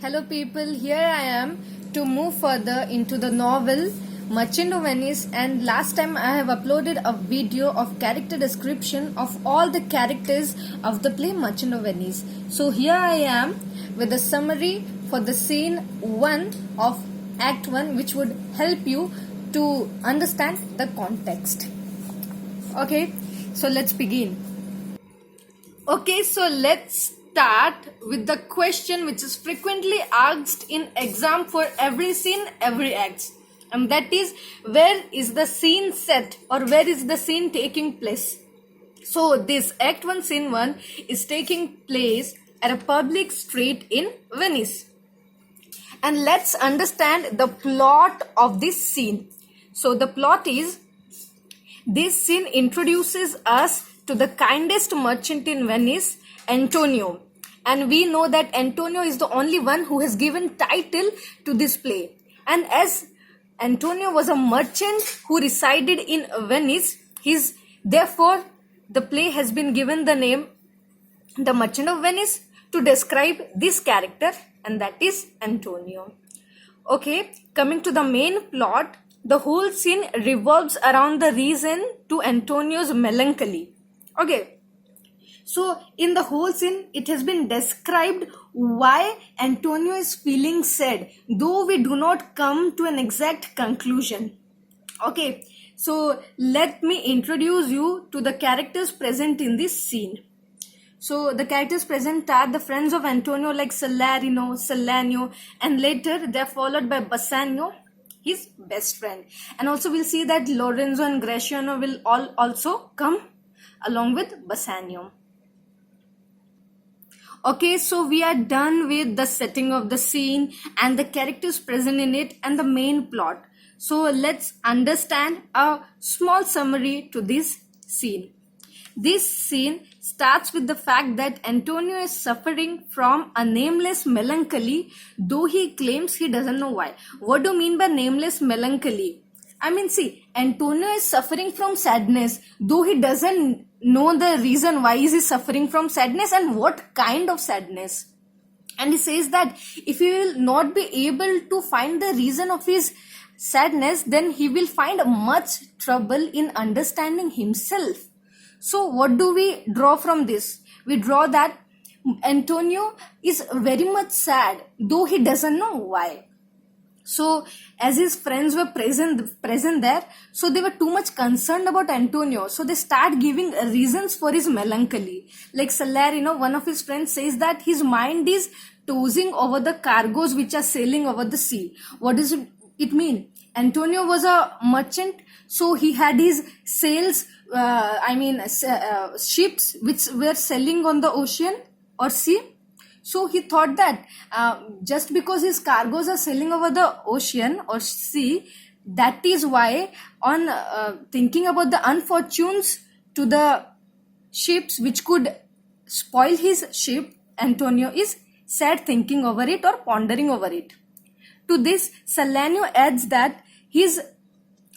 Hello people, here I am to move further into the novel Merchant of Venice, and last time I have uploaded a video of character description of all the characters of the play Merchant of Venice. So here I am with a summary for the scene 1 of Act 1, which would help you to understand the context. Okay, so let's begin. Okay, so let's start with the question which is frequently asked in exam for every scene, every act. And that is, where is the scene set or where is the scene taking place? So this Act 1 Scene 1 is taking place at a public street in Venice. And let's understand the plot of this scene. So the plot is, this scene introduces us to the kindest merchant in Venice, Antonio. And we know that Antonio is the only one who has given title to this play. And as Antonio was a merchant who resided in Venice, therefore the play has been given the name The Merchant of Venice to describe this character, and that is Antonio. Okay, coming to the main plot, the whole scene revolves around the reason to Antonio's melancholy. Okay, so in the whole scene, it has been described why Antonio is feeling sad, though we do not come to an exact conclusion. Okay, so let me introduce you to the characters present in this scene. So the characters present are the friends of Antonio like Salarino, Salanio, and later they are followed by Bassanio, his best friend. And also we'll see that Lorenzo and Gratiano will all also come along with Bassanio. Okay, so we are done with the setting of the scene and the characters present in it and the main plot. So let's understand a small summary to this scene. This scene starts with the fact that Antonio is suffering from a nameless melancholy, though he claims he doesn't know why. What do you mean by nameless melancholy? I mean, see, Antonio is suffering from sadness, though he doesn't know the reason why is he suffering from sadness and what kind of sadness. And he says that if he will not be able to find the reason of his sadness, then he will find much trouble in understanding himself. So what do we draw from this? We draw that Antonio is very much sad, though he doesn't know why. So as his friends were present there, so they were too much concerned about Antonio. So they start giving reasons for his melancholy. Like Salarino, one of his friends, says that his mind is tossing over the cargoes which are sailing over the sea. What does it mean? Antonio was a merchant, so he had his sails, ships which were sailing on the ocean or sea. So he thought that just because his cargoes are sailing over the ocean or sea, that is why on thinking about the unfortunes to the ships which could spoil his ship, Antonio is sad thinking over it or pondering over it. To this, Salanio adds that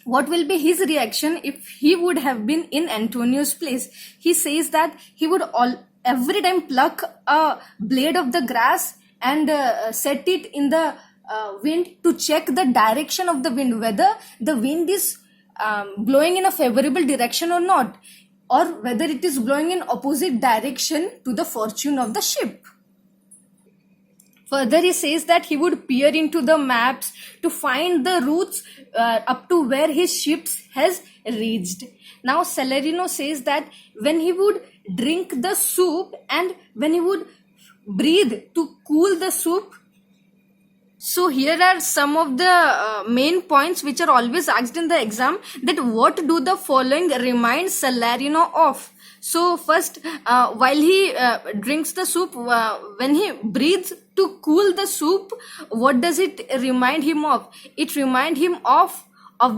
what will be his reaction if he would have been in Antonio's place. He says that he would every time pluck a blade of the grass and set it in the wind to check the direction of the wind, whether the wind is blowing in a favorable direction or not, or whether it is blowing in opposite direction to the fortune of the ship. Further, he says that he would peer into the maps to find the routes up to where his ship has reached. Now, Salarino says that when he would drink the soup and when he would breathe to cool the soup. So here are some of the main points which are always asked in the exam, that what do the following remind Salarino of? So first, while he drinks the soup, when he breathes to cool the soup, what does it remind him of? It reminds him of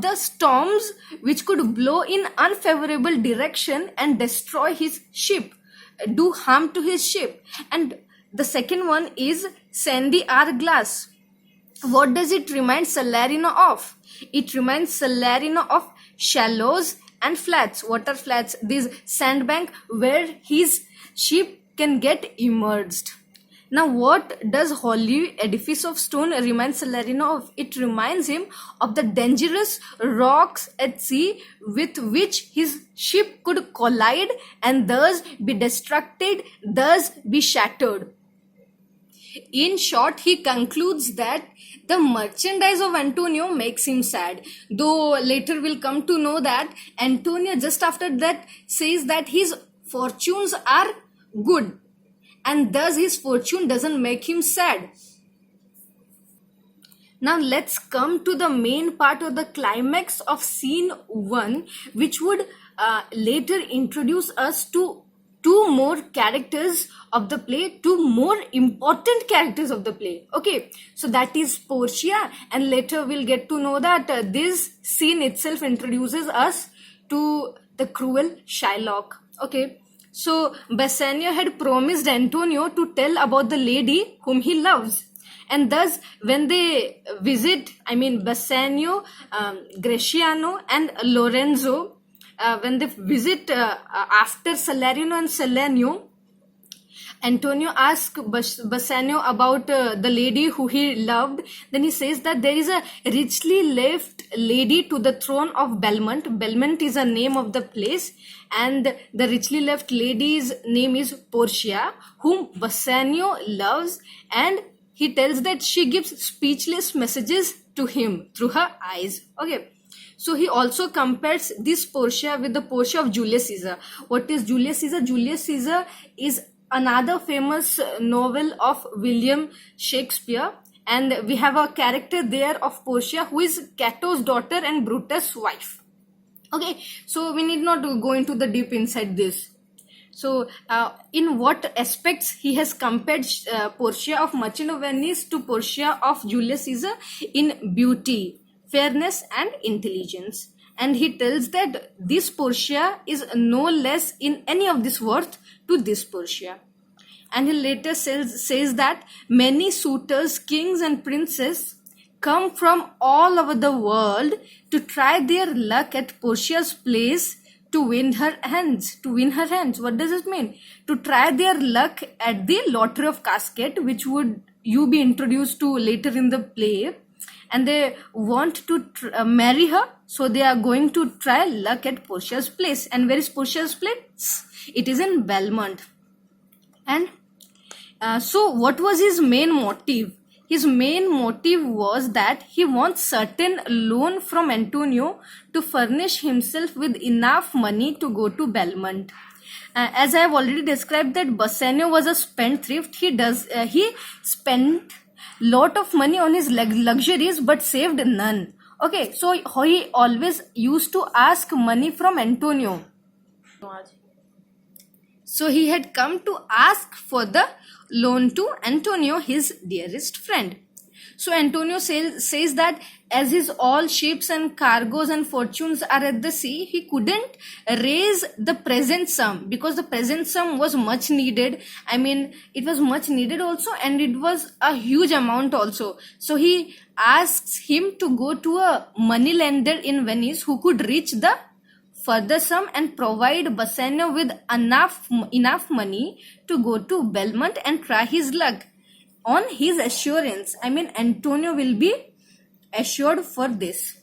the storms which could blow in unfavorable direction and destroy his ship, do harm to his ship. And the second one is sandy hourglass. What does it remind Salarino of? It reminds Salarino of shallows and flats. What are flats? These sandbank where his ship can get immersed. Now, what does holy edifice of stone remind Salarino of? It reminds him of the dangerous rocks at sea with which his ship could collide and thus be destructed, thus be shattered. In short, he concludes that the merchandise of Antonio makes him sad. Though later we'll come to know that Antonio just after that says that his fortunes are good and thus his fortune doesn't make him sad. Now let's come to the main part of the climax of scene 1, which would later introduce us to two more characters of the play, two more important characters of the play. Okay, so that is Portia, and later we'll get to know that this scene itself introduces us to the cruel Shylock. Okay, so Bassanio had promised Antonio to tell about the lady whom he loves. And thus, when they visit, Bassanio, Gratiano, and Lorenzo, when they visit after Salarino and Salerno, Antonio asks Bassanio about the lady who he loved. Then he says that there is a richly left lady to the throne of Belmont. Belmont is a name of the place, and the richly left lady's name is Portia, whom Bassanio loves, and he tells that she gives speechless messages to him through her eyes. Okay. So he also compares this Portia with the Portia of Julius Caesar. What is Julius Caesar? Julius Caesar is another famous novel of William Shakespeare, and we have a character there of Portia who is Cato's daughter and Brutus' wife. Okay, so we need not go into the deep inside this. So, in what aspects he has compared Portia of Merchant of Venice to Portia of Julius Caesar? In beauty, fairness, and intelligence. And he tells that this Portia is no less in any of this worth to this Portia. And he later says that many suitors, kings, and princes come from all over the world to try their luck at Portia's place to win her hands. To win her hands. What does it mean? To try their luck at the lottery of casket, which would you be introduced to later in the play. And they want to marry her, so they are going to try luck at Portia's place. And where is Portia's place? It is in Belmont. And so what was his main motive? His main motive was that he wants certain loan from Antonio to furnish himself with enough money to go to Belmont. As I have already described that Bassanio was a spendthrift. He spent lot of money on his luxuries but saved none. Okay, so he always used to ask money from Antonio. So he had come to ask for the loan to Antonio, his dearest friend. So Antonio says that as his all ships and cargoes and fortunes are at the sea, he couldn't raise the present sum because the present sum was much needed. It was much needed also, and it was a huge amount also. So he asks him to go to a moneylender in Venice who could reach the further sum and provide Bassanio with enough money to go to Belmont and try his luck. On his assurance, Antonio will be assured for this.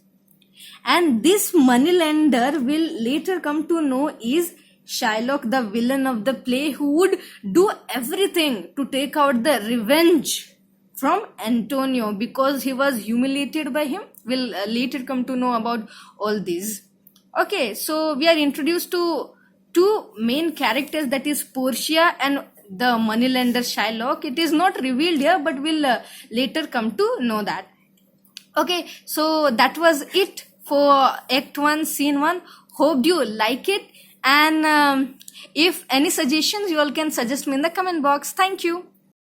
And this moneylender will later come to know is Shylock, the villain of the play, who would do everything to take out the revenge from Antonio because he was humiliated by him. We'll later come to know about all these. Okay, so we are introduced to two main characters, that is Portia and the moneylender Shylock. It is not revealed here, but we'll later come to know that. Okay, so that was it for Act 1, Scene 1. Hope you like it, and if any suggestions, you all can suggest me in the comment box. Thank you.